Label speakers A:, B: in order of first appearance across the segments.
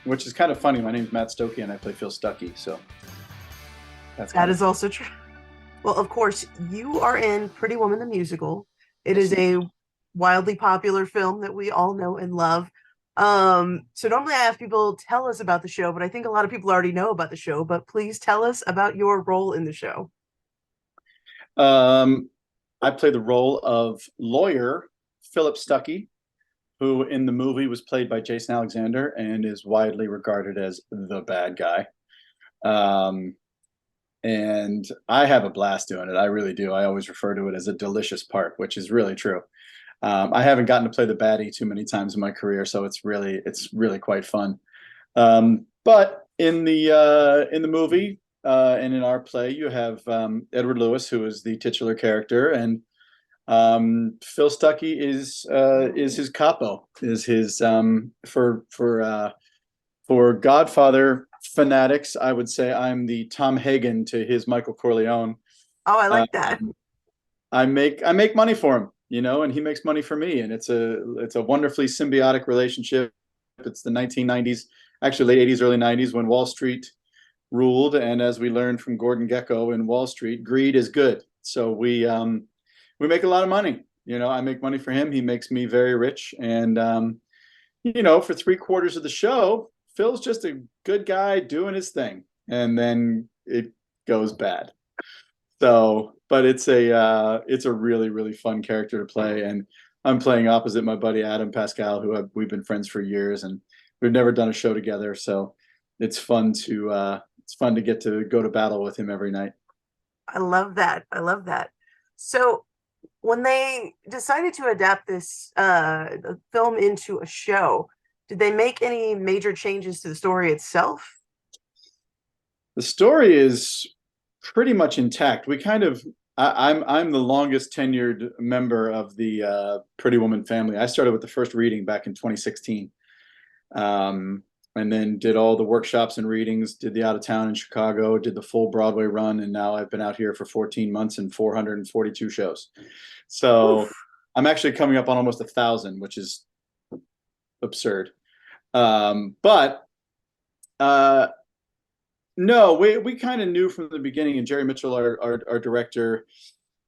A: which is kind of funny. My name's Matt Stocke, and I play Phil Stuckey. So
B: That is also true. Well, of course, you are in Pretty Woman the musical. It
A: yes.
B: is a wildly popular film that we all know and love. So normally I have people tell us about the show, but I think a lot of people already know about the show. But please tell us about your role in the show.
A: Um, I play the role of lawyer Phillip Stuckey, who in the movie was played by Jason Alexander and is widely regarded as the bad guy. Um, and I have a blast doing it. I really do. I always refer to it as a delicious part, which is really true. I haven't gotten to play the baddie too many times in my career, so it's really quite fun. But in the movie and in our play, you have Edward Lewis, who is the titular character, and Phil Stuckey is his capo, is his for Godfather fanatics. I would say I'm the Tom Hagen to his Michael Corleone.
B: Oh, I like that.
A: Um, I make money for him, and he makes money for me, and it's a wonderfully symbiotic relationship. It's the 1990s, actually late 80s, early 90s, when Wall Street ruled, and as we learned from Gordon Gekko in Wall Street, greed is good. So we make a lot of money. I make money for him. He makes me very rich, and for three-quarters of the show, Phil's just a good guy doing his thing, and then it goes bad. So, but it's a really really fun character to play, and I'm playing opposite my buddy Adam Pascal, we've been friends for years, and we've never done a show together. So it's fun to get to go to battle with him every night.
B: I love that. I love that. So when they decided to adapt this film into a show, did they make any major changes to the story itself?
A: The story is pretty much intact. We kind of I'm the longest tenured member of the Pretty Woman family. I started with the first reading back in 2016, and then did all the workshops and readings. Did the out of town in Chicago. Did the full Broadway run, and now I've been out here for 14 months and 442 shows. So
B: Oof.
A: I'm actually coming up on almost 1,000, which is absurd. But uh, No, we kind of knew from the beginning, and Jerry Mitchell, our director,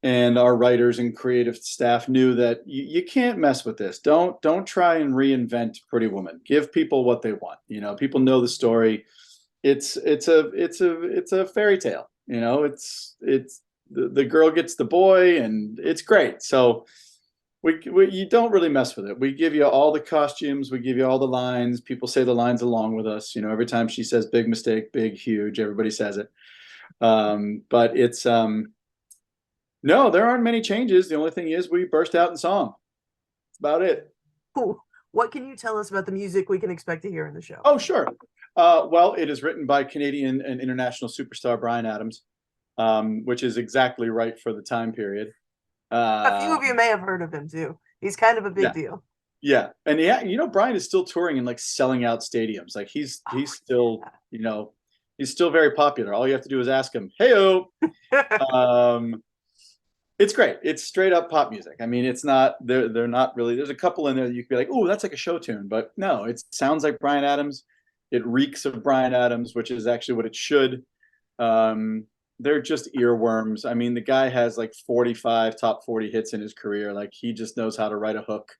A: and our writers and creative staff knew that you can't mess with this. Don't try and reinvent Pretty Woman. Give people what they want. People know the story. It's a fairy tale. It's the girl gets the boy, and it's great. So you don't really mess with it. We give you all the costumes, we give you all the lines. People say the lines along with us. Every time she says big mistake, big, huge, everybody says it. But it's no, there aren't many changes. The only thing is we burst out in song. That's about it.
B: Ooh. What can you tell us about the music we can expect to hear in the show?
A: Oh, sure. Well, it is written by Canadian and international superstar Bryan Adams, which is exactly right for the time period.
B: A few
A: Uh,
B: of you may have heard of him too. He's kind of a big
A: yeah,
B: deal.
A: Yeah, and yeah, Brian is still touring and like selling out stadiums. Like he's still, he's still very popular. All you have to do is ask him, "Heyo." Um, it's great. It's straight up pop music. I mean, it's not they're not really. There's a couple in there that you could be like, "Oh, that's like a show tune," but no, it sounds like Brian Adams. It reeks of Brian Adams, which is actually what it should. Um, they're just earworms. I mean, the guy has like 45 top 40 hits in his career. Like he just knows how to write a hook,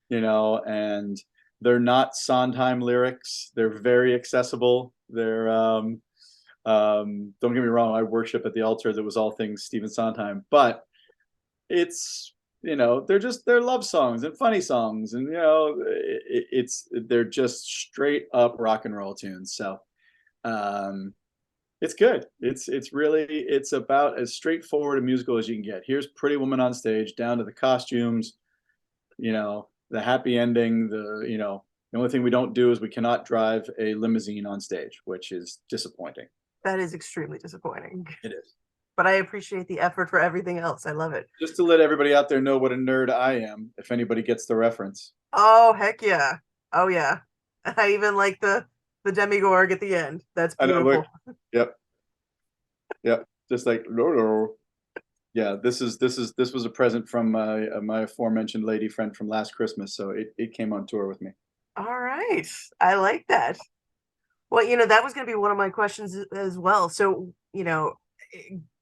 A: and they're not Sondheim lyrics. They're very accessible. Don't get me wrong, I worship at the altar that was all things Stephen Sondheim, but it's, they're love songs and funny songs, and they're just straight up rock and roll tunes. So um, it's good. It's about as straightforward a musical as you can get. Here's Pretty Woman on stage, down to the costumes, the happy ending. The only thing we don't do is we cannot drive a limousine on stage, which is disappointing.
B: That is extremely disappointing.
A: It is.
B: But I appreciate the effort for everything else. I love it.
A: Just to let everybody out there know what a nerd I am, if anybody gets the reference.
B: Oh, heck yeah. Oh yeah. I even like the demigorg at the end. That's
A: I know. Look.
B: beautiful.
A: Yep. Yep. Just like Lolo. Yeah. This was a present from my aforementioned lady friend from last Christmas, so it came on tour with me.
B: All right. I like that. Well, that was going to be one of my questions as well. So,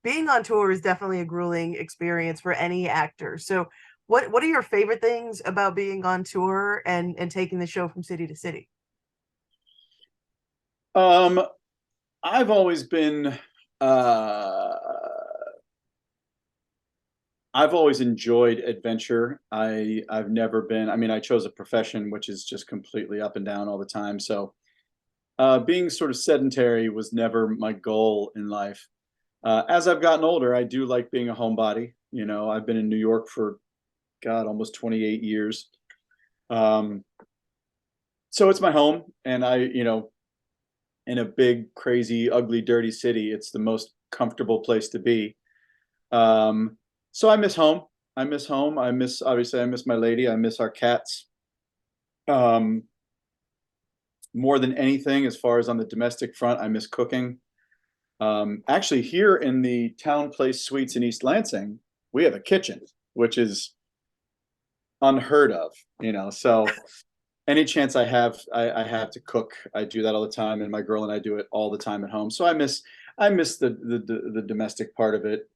B: being on tour is definitely a grueling experience for any actor. So, what are your favorite things about being on tour and taking the show from city to city?
A: Um, I've always been uh I've always enjoyed adventure. I've never been, I mean, I chose a profession which is just completely up and down all the time. So being sort of sedentary was never my goal in life. As I've gotten older, I do like being a homebody. You know, I've been in New York for God, almost 28 years. Um, so it's my home, and in a big, crazy, ugly, dirty city, it's the most comfortable place to be. Um, so I miss home. I miss home. Obviously, I miss my lady. I miss our cats. Um, More than anything, as far as on the domestic front, I miss cooking. Actually, here in the Town Place Suites in East Lansing, we have a kitchen, which is unheard of, So any chance I have to cook. I do that all the time, and my girl and I do it all the time at home. So I miss the domestic part of it.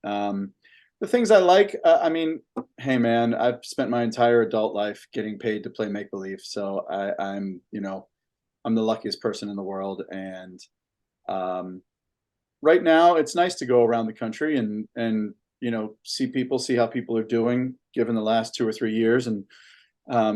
A: The things I like, I mean, hey man, I've spent my entire adult life getting paid to play make believe, so I'm the luckiest person in the world, and um, right now it's nice to go around the country and see people, see how people are doing, given the last 2 or 3 years, and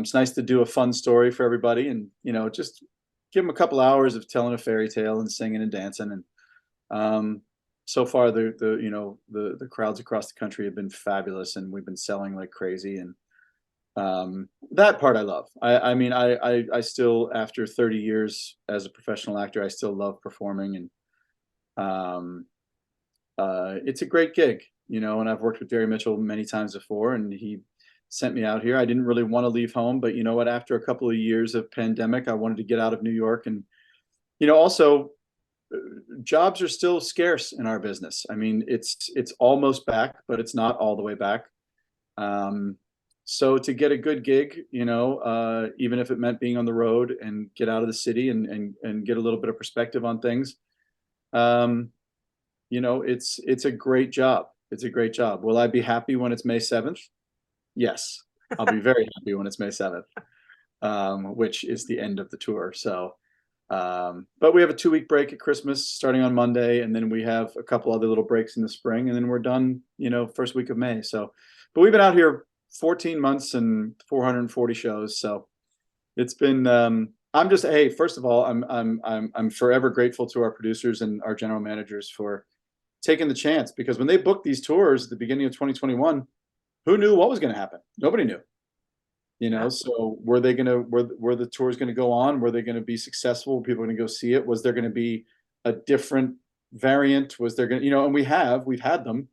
A: it's nice to do a fun story for everybody, and just give them a couple hours of telling a fairy tale and singing and dancing. And so far, the crowds across the country have been fabulous, and we've been selling like crazy. And that part I love. I mean, I still, after 30 years as a professional actor, I still love performing, and um, it's a great gig, and I've worked with Jerry Mitchell many times before, and he sent me out here. I didn't really want to leave home, but you know what? After a couple of years of pandemic, I wanted to get out of New York, and also jobs are still scarce in our business. I mean, it's almost back, but it's not all the way back. Um, so to get a good gig, even if it meant being on the road and get out of the city and get a little bit of perspective on things, um, it's a great job. It's a great job. Will I be happy when it's May 7th? Yes, I'll be very happy when it's May 7th, which is the end of the tour. So, but we have a 2 week break at Christmas starting on Monday, and then we have a couple other little breaks in the spring, and then we're done, first week of May. So, but we've been out here 14 months and 440 shows. So it's been, I'm just, hey, first of all, I'm forever grateful to our producers and our general managers for taking the chance, because when they booked these tours at the beginning of 2021, who knew what was going to happen? Nobody knew.
B: Yeah.
A: So were the tours going to go on? Were they going to be successful? Were people going to go see it? Was there going to be a different variant? Was there going to, and we've had them,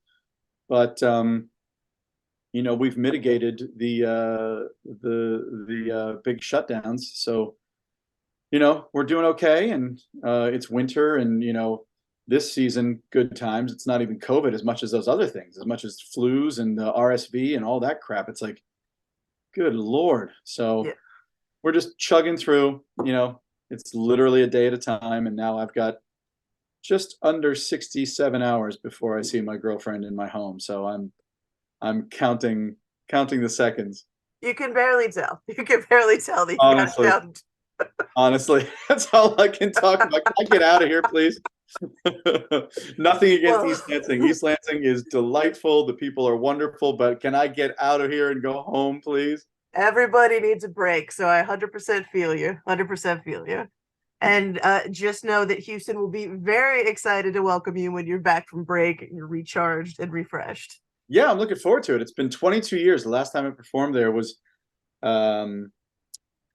A: but we've mitigated the big shutdowns. So we're doing okay, and it's winter, and this season, good times. It's not even COVID as much as those other things, as much as flus and the RSV and all that crap. It's like, good Lord.
B: Yeah.
A: So we're just chugging through, it's literally a day at a time. And now I've got just under 67 hours before I see my girlfriend in my home. So I'm counting the seconds.
B: You can barely tell. You can barely tell that you got
A: Honestly,
B: down.
A: honestly, that's all I can talk about. Can I get out of here, please? Nothing against
B: Well,
A: East Lansing. East Lansing is delightful. The people are wonderful, but can I get out of here and go home, please?
B: everybody needs a break, so I 100% feel you. 100% feel you. And just know that Houston will be very excited to welcome you when you're back from break and you're recharged and refreshed.
A: Yeah, I'm looking forward to it. It's been 22 years. The last time I performed there was um,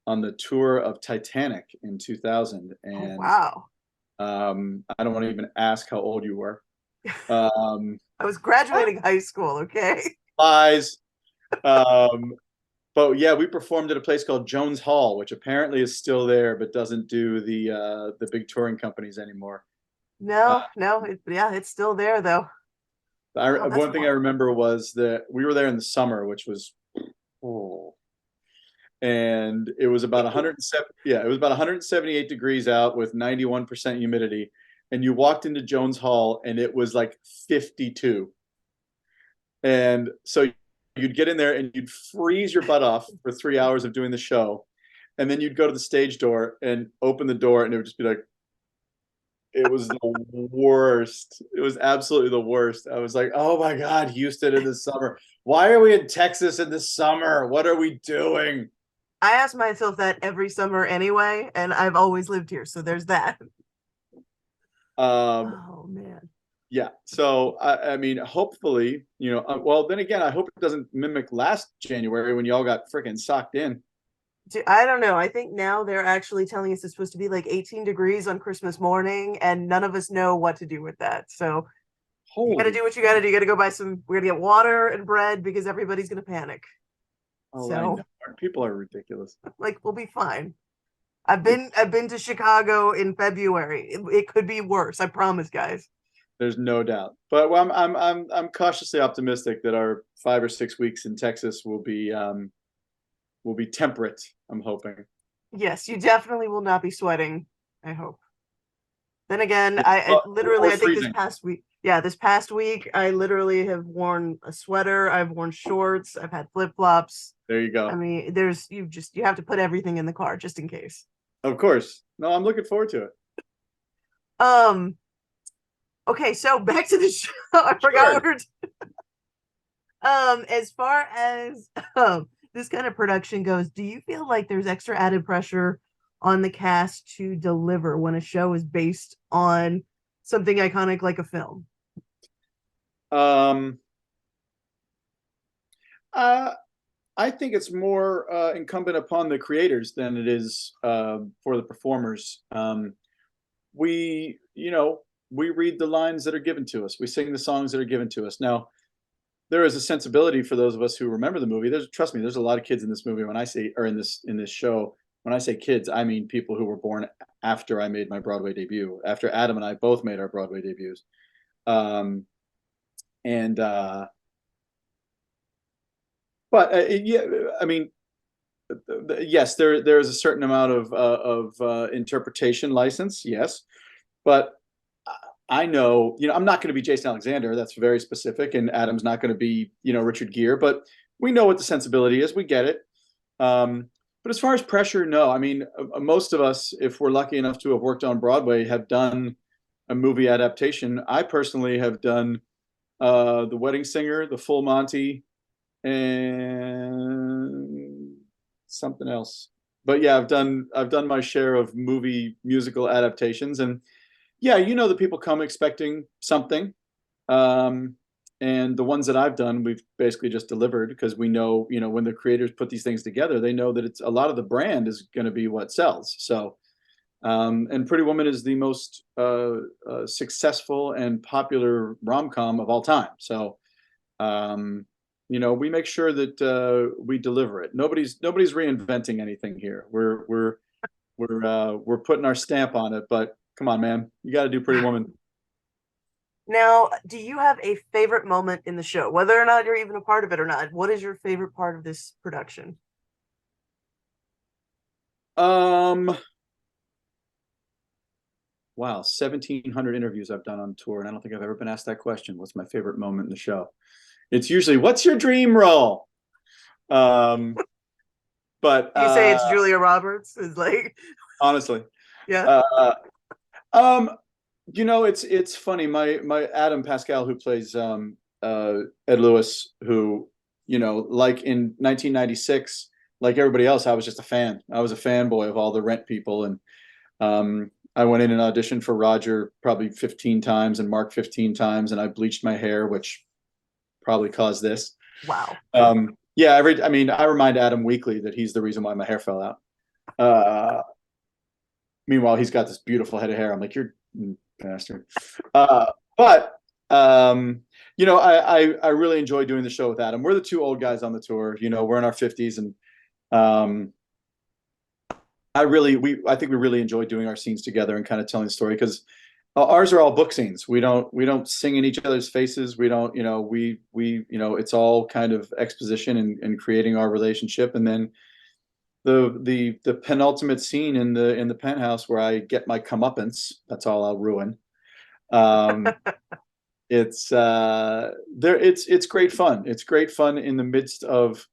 A: on the tour of Titanic in 2000.
B: Oh,
A: And
B: wow.
A: I don't want to even ask how old you were. Um,
B: I was graduating high school, okay?
A: Lies. Um, but yeah, we performed at a place called Jones Hall, which apparently is still there, but doesn't do the big touring companies anymore. Uh,
B: No, no, yeah, it's still there though. Oh, that's
A: One thing I
B: wild.
A: remember was that we were there in the summer, which was, oh, and it was about 107. Yeah, it was about 178 degrees out with 91% humidity. And you walked into Jones Hall, and it was like 52. And so you'd get in there and you'd freeze your butt off for 3 hours of doing the show. And then you'd go to the stage door and open the door, and it would just be like, it was the worst. It was absolutely the worst. I was like, oh my God, Houston in the summer. Why are we in Texas in the summer? What are we doing?
B: I ask myself that every summer anyway, and I've always lived here, so there's that.
A: Um,
B: Oh man.
A: yeah. So I mean, hopefully, well, then again, I hope it doesn't mimic last January when y'all got freaking socked in.
B: I don't know. I think now they're actually telling us it's supposed to be like 18 degrees on Christmas morning, and none of us know what to do with that. So you got to
A: Holy,
B: do what you got to do. You got to go buy some. We're gonna get water and bread because everybody's gonna panic.
A: oh, I
B: So
A: know. People are ridiculous.
B: like we'll be fine. I've been to Chicago in February. It could be worse. I promise, guys.
A: There's no doubt. But well, I'm cautiously optimistic that our 5 or 6 weeks in Texas will be temperate. I'm hoping.
B: Yes, you definitely will not be sweating. I hope. Then again,
A: Yeah,
B: I literally,
A: or
B: I think this
A: freezing.
B: past week, yeah, this past week, I literally have worn a sweater. I've worn shorts. I've had flip flops.
A: There you
B: I
A: go.
B: mean, you have to put everything in the car just in case.
A: Of course. No, I'm looking forward to it.
B: Um. Okay, so back to the show. I forgot what
A: Sure.
B: we're. As far as this kind of production goes, do you feel like there's extra added pressure on the cast to deliver when a show is based on something iconic like a film?
A: Um, uh, I think it's more incumbent upon the creators than it is for the performers. We, we read the lines that are given to us. We sing the songs that are given to us. Now, there is a sensibility for those of us who remember the movie. Trust me, there's a lot of kids in this movie. When I say, or in this show, when I say kids, I mean people who were born after I made my Broadway debut, after Adam and I both made our Broadway debuts. Um, and but yeah, I mean, yes, there is a certain amount of interpretation license, yes, but I know, I'm not going to be Jason Alexander. That's very specific, and Adam's not going to be, Richard Gere. But we know what the sensibility is. We get it. But as far as pressure, no. I mean, most of us, if we're lucky enough to have worked on Broadway, have done a movie adaptation. I personally have done The Wedding Singer, The Full Monty, and something else. But yeah, I've done my share of movie musical adaptations, and yeah, the people come expecting something. Um, and the ones that I've done, we've basically just delivered because we know, when the creators put these things together, they know that it's a lot of the brand is going to be what sells. So, and Pretty Woman is the most successful and popular rom-com of all time. So, we make sure that we deliver it. Nobody's reinventing anything here. We're putting our stamp on it, but come on, man, you got to do Pretty Woman.
B: Now, do you have a favorite moment in the show, whether or not you're even a part of it or not? What is your favorite part of this production?
A: Um, wow, 1,700 interviews I've done on tour, and I don't think I've ever been asked that question. What's my favorite moment in the show? It's usually, what's your dream role? Um, but
B: You say it's Julia Roberts? Is like,
A: honestly,
B: yeah.
A: uh, um, it's funny. My Adam Pascal, who plays Ed Lewis, who like in 1996, like everybody else, I was just a fan. I was a fanboy of all the Rent people, and I went in and auditioned for Roger probably 15 times and Mark 15 times, and I bleached my hair, which probably caused this.
B: Wow.
A: Yeah, I mean, I remind Adam weekly that he's the reason why my hair fell out. Meanwhile, he's got this beautiful head of hair. I'm like, you're bastard. But I really enjoy doing the show with Adam. We're the two old guys on the tour. We're in our 50s, and um, I think we really enjoy doing our scenes together and kind of telling the story because ours are all book scenes. We don't sing in each other's faces. We don't, it's all kind of exposition and creating our relationship. And then the penultimate scene in the penthouse where I get my comeuppance. That's all I'll ruin. Um, it's great fun. It's great fun in the midst of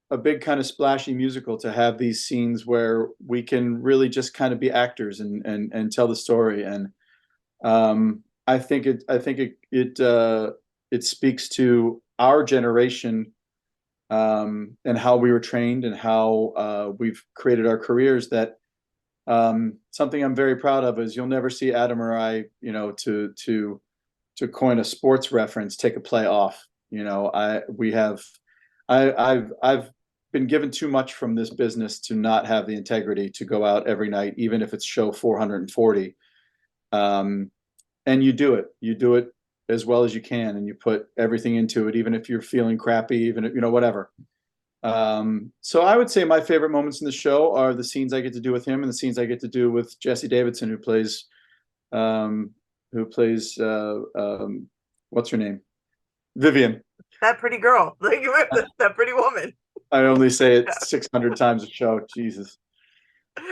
A: a big kind of splashy musical to have these scenes where we can really just kind of be actors and tell the story. And I think it speaks to our generation, and how we were trained and how we've created our careers. That something I'm very proud of is you'll never see Adam or I, to coin a sports reference, take a play off. I've been given too much from this business to not have the integrity to go out every night, even if it's show 440. And you do it as well as you can, and you put everything into it, even if you're feeling crappy, even if, whatever. So I would say my favorite moments in the show are the scenes I get to do with him and the scenes I get to do with Jesse Davidson, um, who plays what's her name? Vivian.
B: That pretty girl, like that pretty woman.
A: I only say it 600 times a show. Jesus.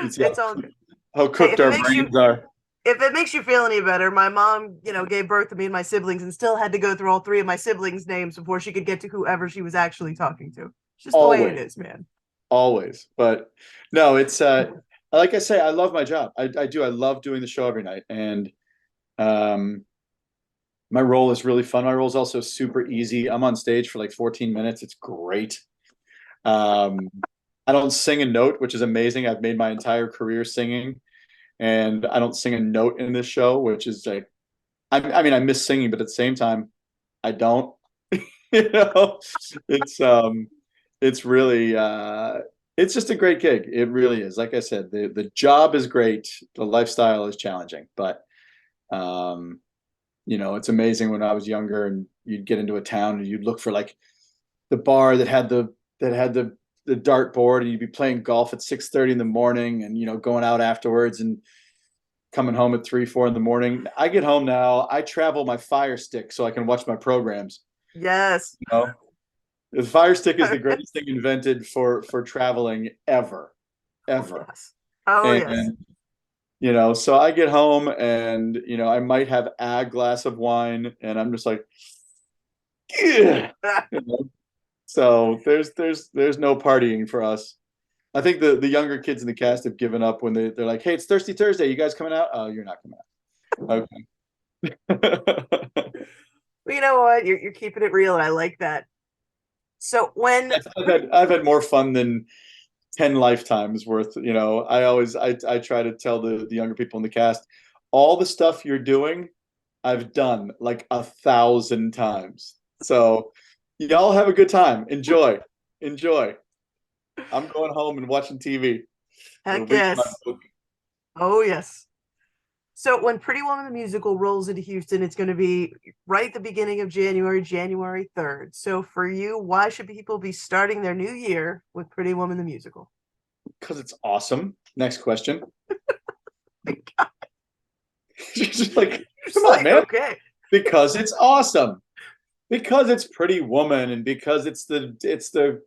A: It's
B: It's all good.
A: how
B: Hey,
A: cooked our brains are.
B: if it makes you feel any better, my mom, gave birth to me and my siblings and still had to go through all three of my siblings' names before she could get to whoever she was actually talking to. It's just the way it
A: Always,
B: is, man.
A: always. But no, it's like I say, I love my job. I do. I love doing the show every night. And um my role is really fun. My role is also super easy. I'm on stage for like 14 minutes. It's great. Um, I don't sing a note, which is amazing. I've made my entire career singing, and I don't sing a note in this show, which is like, I mean, I miss singing, but at the same time, I don't. you know, it's um, it's really it's just a great gig. It really is. Like I said, the job is great. The lifestyle is challenging, but um, it's amazing. When I was younger and you'd get into a town and you'd look for like the bar that had the dart board, and you'd be playing golf at 6:30 in the morning, and going out afterwards and coming home at 3, 4 in the morning. I get home now, I travel my Fire Stick so I can watch my programs.
B: Yes.
A: You know, the Fire Stick is the greatest thing invented for traveling ever,
B: Oh,
A: ever.
B: yes. Oh, yes.
A: And so I get home and I might have a glass of wine, and I'm just like, yeah. So there's no partying for us. I think the younger kids in the cast have given up when they're like, hey, it's Thirsty Thursday. You guys coming out? Oh, you're not coming out. Okay.
B: Well, you know what? You're keeping it real, and I like that. So when
A: I've had more fun than 10 lifetimes worth. I try to tell the younger people in the cast, all the stuff you're doing, I've done like 1,000 times. So y'all have a good time. Enjoy. Enjoy. I'm going home and watching TV
B: heck
A: and reading my
B: yes.
A: book.
B: Oh yes. So when Pretty Woman the musical rolls into Houston, it's going to be right at the beginning of January, January 3rd. So for you, why should people be starting their new year with Pretty Woman the musical?
A: Because it's awesome. Next question. Just like,
B: Just
A: come on,
B: like,
A: man.
B: okay.
A: Because it's awesome. Because it's Pretty Woman, and because it's the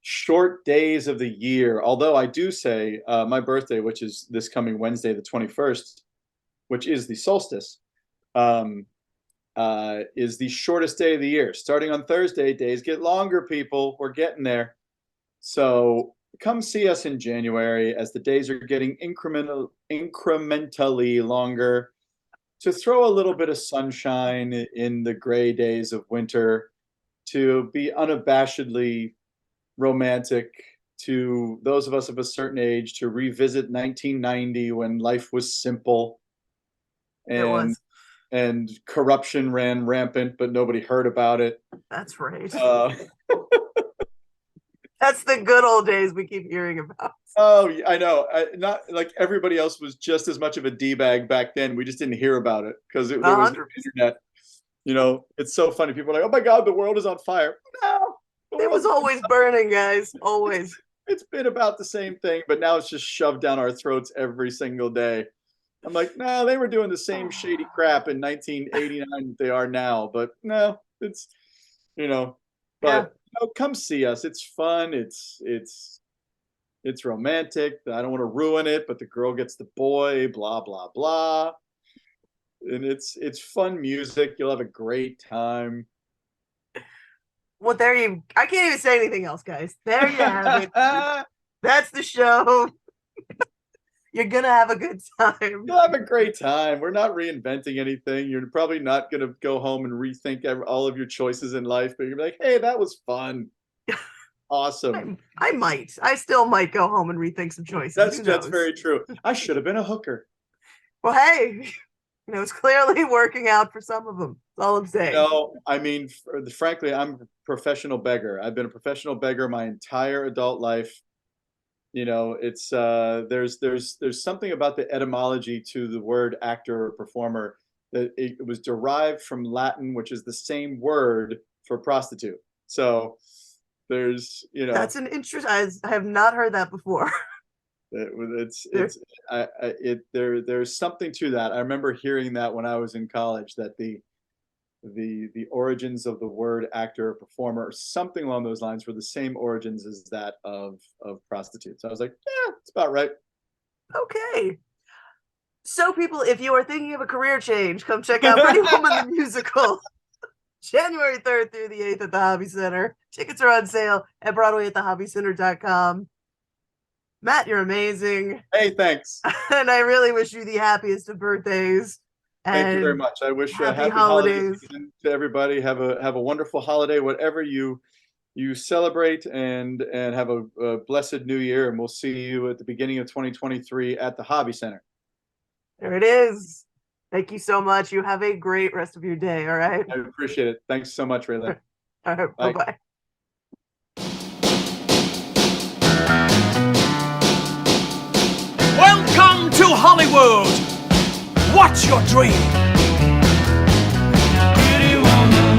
A: short days of the year. Although I do say my birthday, which is this coming Wednesday, the 21st, which is the solstice, um, is the shortest day of the year. Starting on Thursday, days get longer, people. We're getting there. So come see us in January as the days are getting incrementally longer, to throw a little bit of sunshine in the gray days of winter, to be unabashedly romantic to those of us of a certain age, to revisit 1990 when life was simple
B: It
A: and
B: was.
A: and corruption ran rampant, but nobody heard about it.
B: That's right.
A: Uh,
B: That's the good old days we keep hearing about.
A: oh, I know. Not like everybody else was just as much of a d bag back then. We just didn't hear about it because there was no
B: 100%.
A: internet. It's so funny. People are like, "Oh my God, the world is on fire." No, the
B: It was
A: world's
B: always burning, guys. Always.
A: it's been about the same thing, but now it's just shoved down our throats every single day. I'm like, no, they were doing the same shady crap in 1989 that they are now, but no, it's you know,
B: Yeah.
A: but come see us. It's fun. It's It's romantic. I don't want to ruin it, but the girl gets the boy, blah, blah, blah. And it's fun music. You'll have a great time.
B: Well, I can't even say anything else, guys. There you have it. That's the show. You're gonna have a good time.
A: You'll have a great time. We're not reinventing anything. You're probably not gonna go home and rethink all of your choices in life, but you're like, hey, that was fun. Awesome.
B: I might. I still might go home and rethink some choices.
A: That's very true. I should have been a hooker.
B: Well, hey, it's clearly working out for some of them. That's all I'm saying.
A: No, I mean, frankly, I'm a professional beggar. I've been a professional beggar my entire adult life. It's there's something about the etymology to the word actor or performer that it was derived from Latin, which is the same word for prostitute. So there's
B: that's an interest. I have not heard that before.
A: There's something to that. I remember hearing that when I was in college, that the origins of the word actor or performer or something along those lines were the same origins as that of prostitute. So I was like, yeah, it's about right.
B: Okay. So people, if you are thinking of a career change, come check out Pretty Woman the Musical. January 3rd through the 8th at the Hobby Center. Tickets are on sale at BroadwayAtTheHobbyCenter.com. Matt, you're amazing.
A: Hey, thanks.
B: And I really wish you the happiest of birthdays.
A: Thank you very much. I wish happy holidays to everybody. Have a wonderful holiday, whatever you celebrate, and have a blessed new year. And we'll see you at the beginning of 2023 at the Hobby Center.
B: There it is. Thank you so much. You have a great rest of your day. All right.
A: I appreciate it. Thanks so much, Raylan.
B: All right. Bye bye.
C: Welcome to Hollywood. What's your dream? Pretty woman.